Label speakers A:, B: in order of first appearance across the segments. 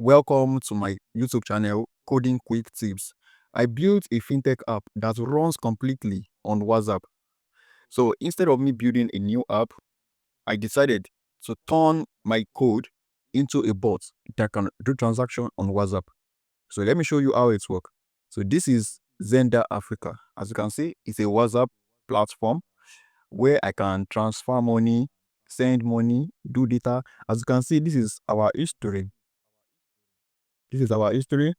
A: Welcome to my YouTube channel, Coding Quick Tips. I built a fintech app that runs completely on WhatsApp. So instead of me building a new app, I decided to turn my code into a bot that can do transaction on WhatsApp. So let me show you how it works. So this is Zenda Africa. As you can see, it's a WhatsApp platform where I can transfer money, send money, do data. As you can see, this is our history. This is our history.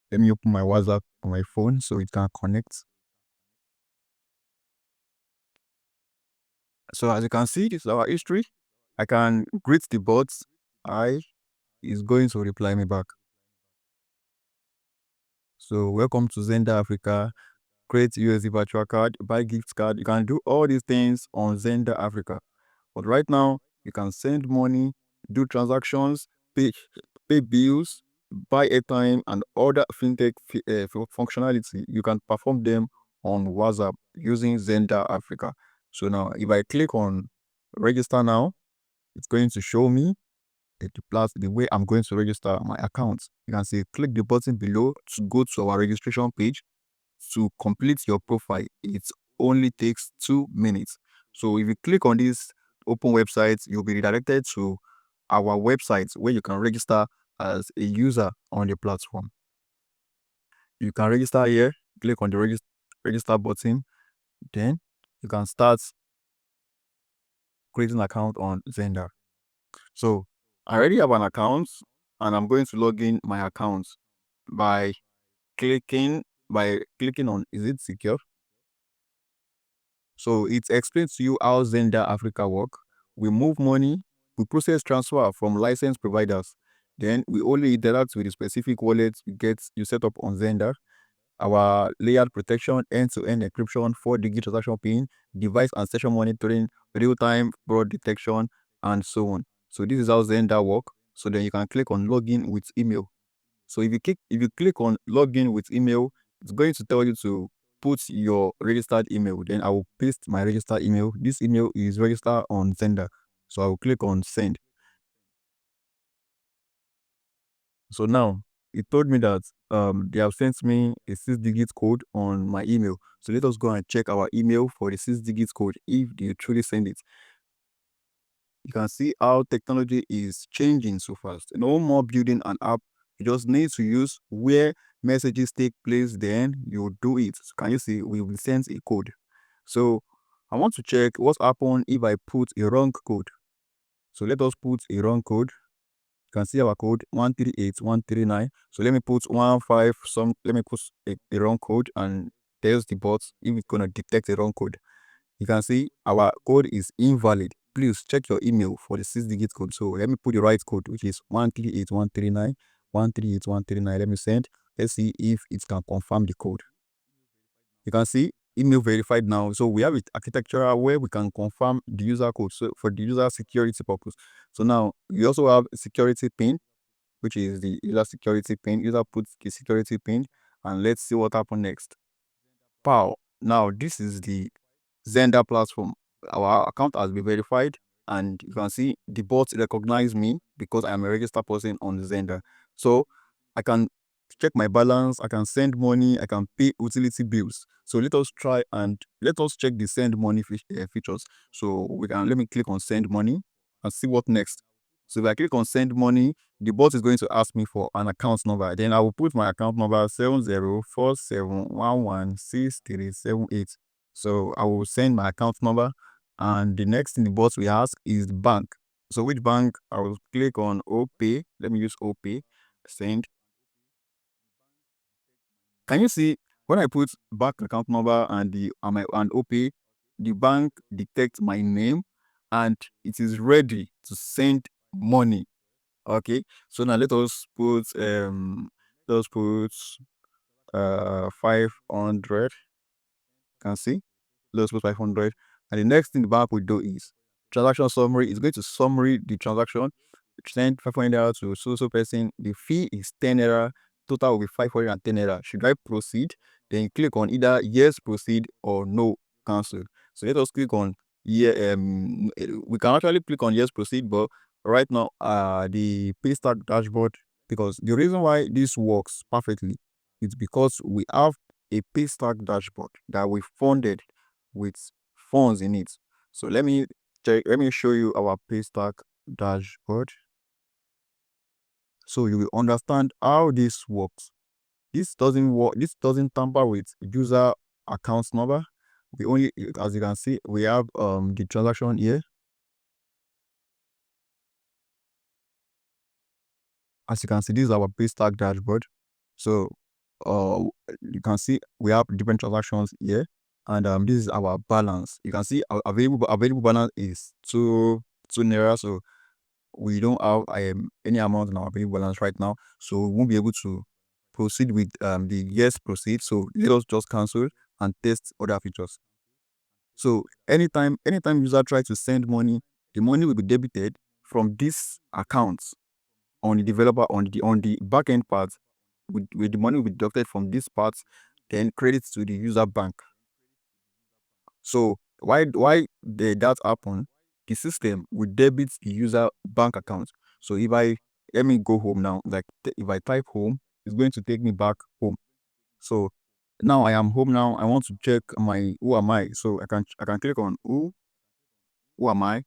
A: Let me open my WhatsApp on my phone so it can connect. So as you can see, this is our history. I can greet the bot. I is going to reply me back. So welcome to Zenda Africa. Create USD virtual card, buy gift card. You can do all these things on Zenda Africa. But right now, you can send money, do transactions, pay bills, buy airtime, and other fintech functionality. You can perform them on WhatsApp using Zenda Africa. So now, if I click on register now, it's going to show me the way I'm going to register my account. You can see click the button below to go to our registration page. To complete your profile, it only takes 2 minutes. So if you click on this open website, you'll be redirected to our website where you can register as a user on the platform. You can register here, click on the register button, then you can start creating an account on Zenda. So I already have an account and I'm going to log in my account by clicking on is it secure. So it explains to you how Zenda Africa work. We move money, we process transfer from licensed providers. Then we only interact with the specific wallet you set up on Zenda. Our layered protection, end-to-end encryption, 4-digit transaction PIN, device and session monitoring, real-time fraud detection, and so on. So this is how Zenda work. So then you can click on login with email. So if you click on login with email, it's going to tell you to put your registered email. Then I will paste my registered email. This email is registered on Zenda. So I will click on send. So now it told me that they have sent me a 6-digit code on my email. So let us go and check our email for the 6-digit code if they truly send it. You can see how technology is changing so fast. No more building an app. You just need to use where messages take place, then you do it. So can you see we will send a code. So I want to check what happens if I put a wrong code. So let us put a wrong code. You can see our code 138139. So let me put 15 let me put a wrong code and tells the bot if it's gonna detect a wrong code. You can see our code is invalid. Please check your email for the 6-digit code. So let me put the right code, which is 138139, 138139. Let me send. Let's see if it can confirm the code. You can see email verified now. So we have it architectural where we can confirm the user code. So for the user security purpose. So now we also have a security pin, which is the user security pin. User puts the security pin, and let's see what happens next. Pow. Now this is the Zenda platform. Our account has been verified, and you can see the bot recognize me because I am a registered person on Zenda. So I can check my balance, I can send money, I can pay utility bills. So let us check the send money features. So let me click on send money and see what next. So if I click on send money, the bot is going to ask me for an account number. Then I will put my account number 7047116378. So I will send my account number, and the next thing the bot will ask is the bank. So which bank? I will click on OPay. Let me use OPay. Send. Can you see when I put bank account number and OPay, the bank detects my name and it is ready to send money. Okay. So now let us put 500. Can see. Let's put 500. And the next thing the bank will do is transaction summary. It's going to summary the transaction. Send 500 to so person. The fee is 10 naira. Total will be 510 naira. Should I proceed? Then click on either yes, proceed, or no, cancel. So let us click on we can actually click on yes, proceed, but right now, the Paystack dashboard, because the reason why this works perfectly is because we have a Paystack dashboard that we funded with funds in it. So let me show you our Paystack dashboard so you will understand how this works. This doesn't work, this doesn't tamper with user account number. We only, as you can see, we have the transaction here. As you can see, this is our Paystack dashboard. So uh you can see we have different transactions here, and this is our balance. You can see our available balance is two naira. So we don't have any amount in our available balance right now, so we won't be able to proceed with the yes proceed. So let us just cancel and test other features. So anytime user try to send money, the money will be debited from this account on the developer on the backend part. With the money will be deducted from this part, then credits to the user bank. So that happen? The system will debit the user bank account. So if I let me go home now, like if I type home, it's going to take me back home. So now I am home now. I want to check my who am I. So I can click on who am I.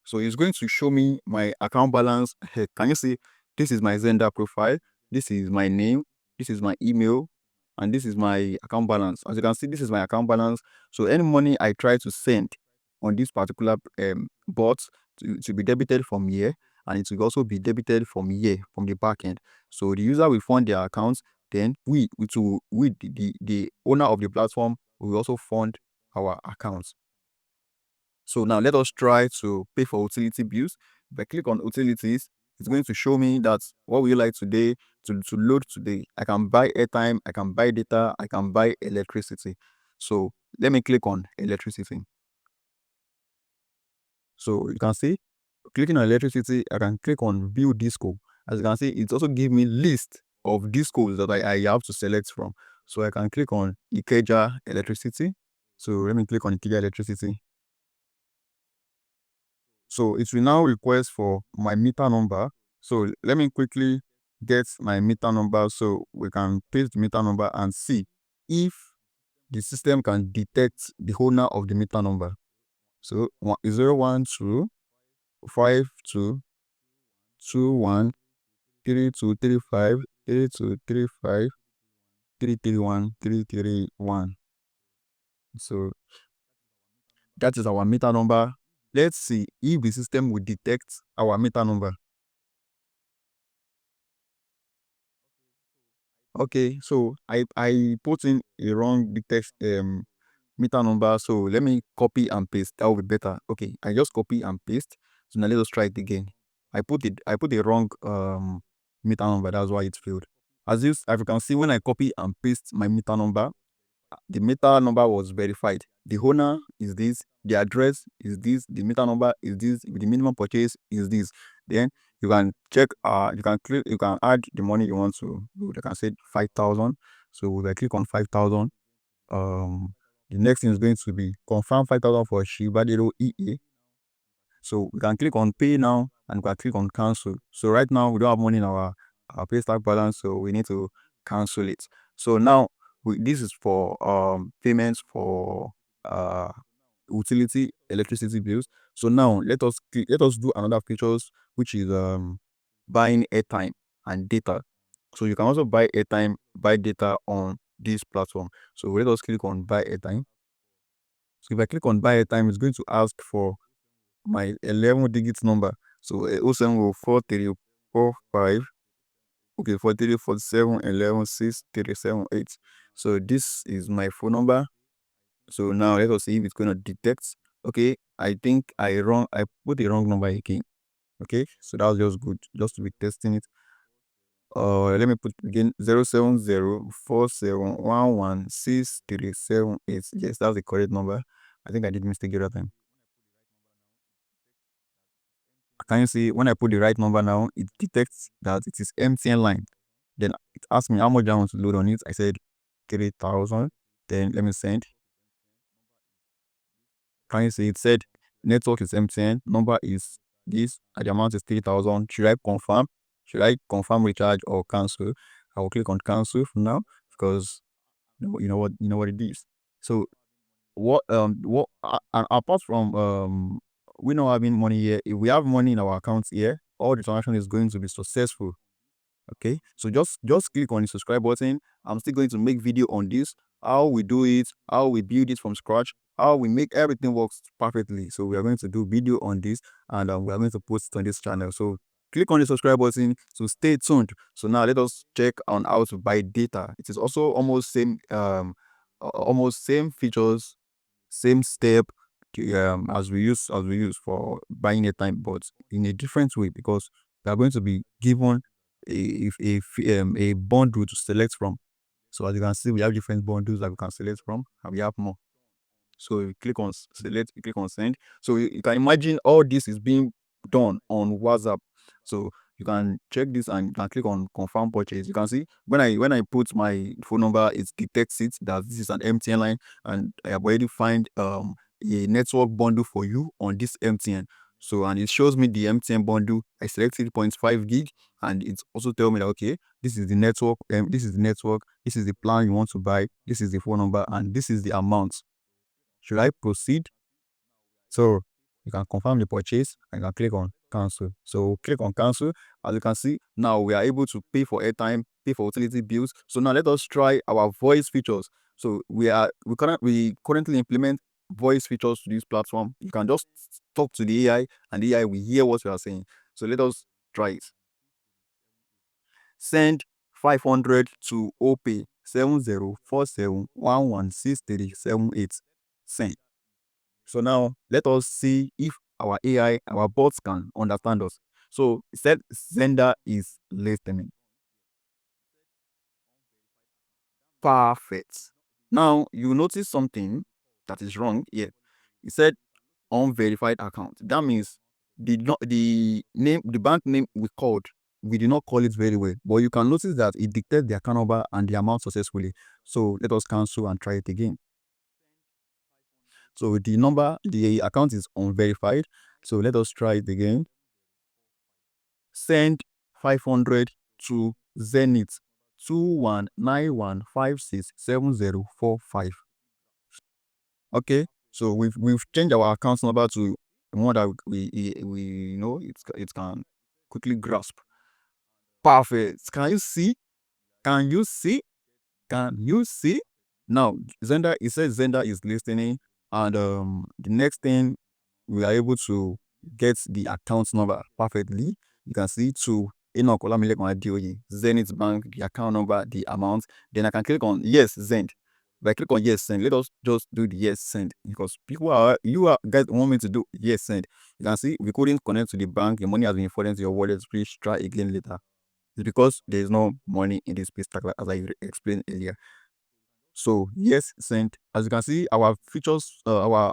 A: So it's going to show me my account balance. Hey, can you see? This is my Zenda profile. This is my name. This is my email. And this is my account balance. As you can see, this is my account balance. So any money I try to send on this particular bot to be debited from here, and it will also be debited from here, from the back end. So the user will fund their accounts. Then the owner of the platform, will also fund our accounts. So now let us try to pay for utility bills. If I click on utilities, it's going to show me that what would you like today to load today. I can buy airtime, I can buy data, I can buy electricity. So let me click on electricity. So you can see, clicking on electricity, I can click on view disco. As you can see, it also gives me list of discos that I have to select from. So I can click on Ikeja electricity. So let me click on Ikeja electricity. So it will now request for my meter number. So let me quickly get my meter number so we can paste the meter number and see if the system can detect the owner of the meter number. So 012 52 21 32 35 32 35 331 331. So that is our meter number. Let's see if the system will detect our meter number. Okay, so I put in a wrong text meter number. So let me copy and paste. That will be better. Okay, I just copy and paste. So now let us try it again. I put a wrong meter number. That's why it failed. As you can see, when I copy and paste my meter number, the meter number was verified. The owner is this, the address is this, the meter number is this, the minimum purchase is this. Then you can check, you can add the money you want to do. Like I said, 5,000. So if I click on 5,000, the next thing is going to be confirm 5,000 for Shibadero EA. So we can click on pay now and we can click on cancel. So right now we don't have money in our Paystack balance, so we need to cancel it. So now this is for payments for uh utility electricity bills. So now let us do another features, which is buying airtime and data. So you can also buy airtime, buy data on this platform. So let us click on buy airtime. So if I click on buy airtime, it's going to ask for my 11 digits number. So 0704345, okay, 4347116378. So this is my phone number. So now let us see if it's gonna detect. Okay, I think I put the wrong number again. Okay, so that was just good, just to be testing it. Let me put again 07047116378. Yes, that's the correct number. I think I did mistake the other time. Can you see when I put the right number now, it detects that it is MTN line. Then it asks me how much I want to load on it. I said 3,000. Then let me send. Can you see it said network is MTN, number is this and the amount is 3,000. Should I confirm? Should I confirm recharge or cancel? I will click on cancel for now because you know what it is. So and apart from we not having money here, if we have money in our accounts here, all the transaction is going to be successful. Okay, so just click on the subscribe button. I'm still going to make video on this, how we do it, how we build it from scratch, how we make everything works perfectly. So we are going to do video on this, and we are going to post it on this channel. So click on the subscribe button. So stay tuned. So now let us check on how to buy data. It is also almost same features, same step, as we use for buying airtime, but in a different way, because we are going to be given a bundle to select from. So as you can see, we have different bundles that we can select from, and we have more. So you click on select, you click on send. So you can imagine all this is being done on WhatsApp. So you can check this and you can click on confirm purchase. You can see when I put my phone number, it detects it that this is an MTN line, and I have already find a network bundle for you on this MTN. So and it shows me the MTN bundle. I selected 0.5 gig, and it also tell me that okay, this is the network, this is the plan you want to buy, this is the phone number, and this is the amount. Should I proceed? So you can confirm the purchase and you can click on cancel. So click on cancel. As you can see, now we are able to pay for airtime, pay for utility bills. So now let us try our voice features. So we currently implement voice features to this platform. You can just talk to the AI and the AI will hear what you are saying. So let us try it. Send 500 to OP 7047116378. Send. So now let us see if our AI, our bots can understand us. So it said Zenda is listening. Perfect. Now you notice something that is wrong here. It said unverified account. That means the bank name we called, we did not call it very well. But you can notice that it dictated the account number and the amount successfully. So let us cancel and try it again. So the account is unverified. So let us try it again. Send 500 to Zenith 2191567045. Okay, so we've changed our account number to one that we know it can quickly grasp. Perfect. Can you see? Can you see? Can you see? Now, Zenda, it says Zenda is listening, and the next thing we are able to get the account number perfectly. You can see to Enoch Olamilekun Adeoye, Zenith Bank, the account number, the amount. Then I can click on yes send. If I click on yes send, let us just do the yes send, because guys want me to do yes send. You can see we couldn't connect to the bank. Your money has been forwarded to your wallet. Please try again later. It's because there is no money in this place, as I explained earlier. So yes, send. As you can see, our features, our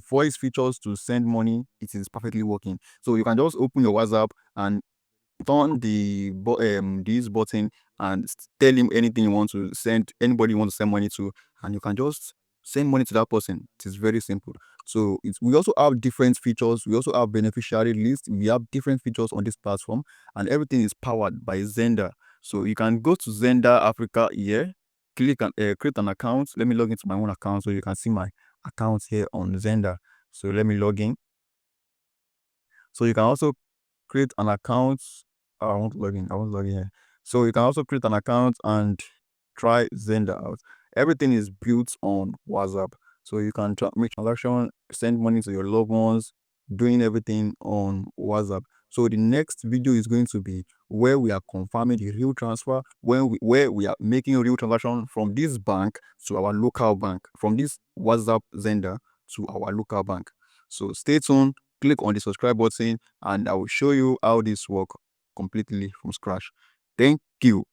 A: voice features to send money, it is perfectly working. So you can just open your WhatsApp and turn this button and tell him anything you want to send, anybody you want to send money to, and you can just send money to that person. It is very simple. So we also have different features. We also have beneficiary list. We have different features on this platform, and everything is powered by Zenda. So you can go to Zenda Africa here, click and create an account. Let me log into my own account so you can see my account here on Zenda. So let me log in. So you can also create an account. I want to log in. I want to log in here. So you can also create an account and try Zenda out. Everything is built on WhatsApp. So you can make transaction, send money to your loved ones, doing everything on WhatsApp. So the next video is going to be where we are confirming the real transfer, where we are making a real transaction from this bank to our local bank, from this WhatsApp Zenda to our local bank. So stay tuned, click on the subscribe button, and I will show you how this works completely from scratch. Thank you.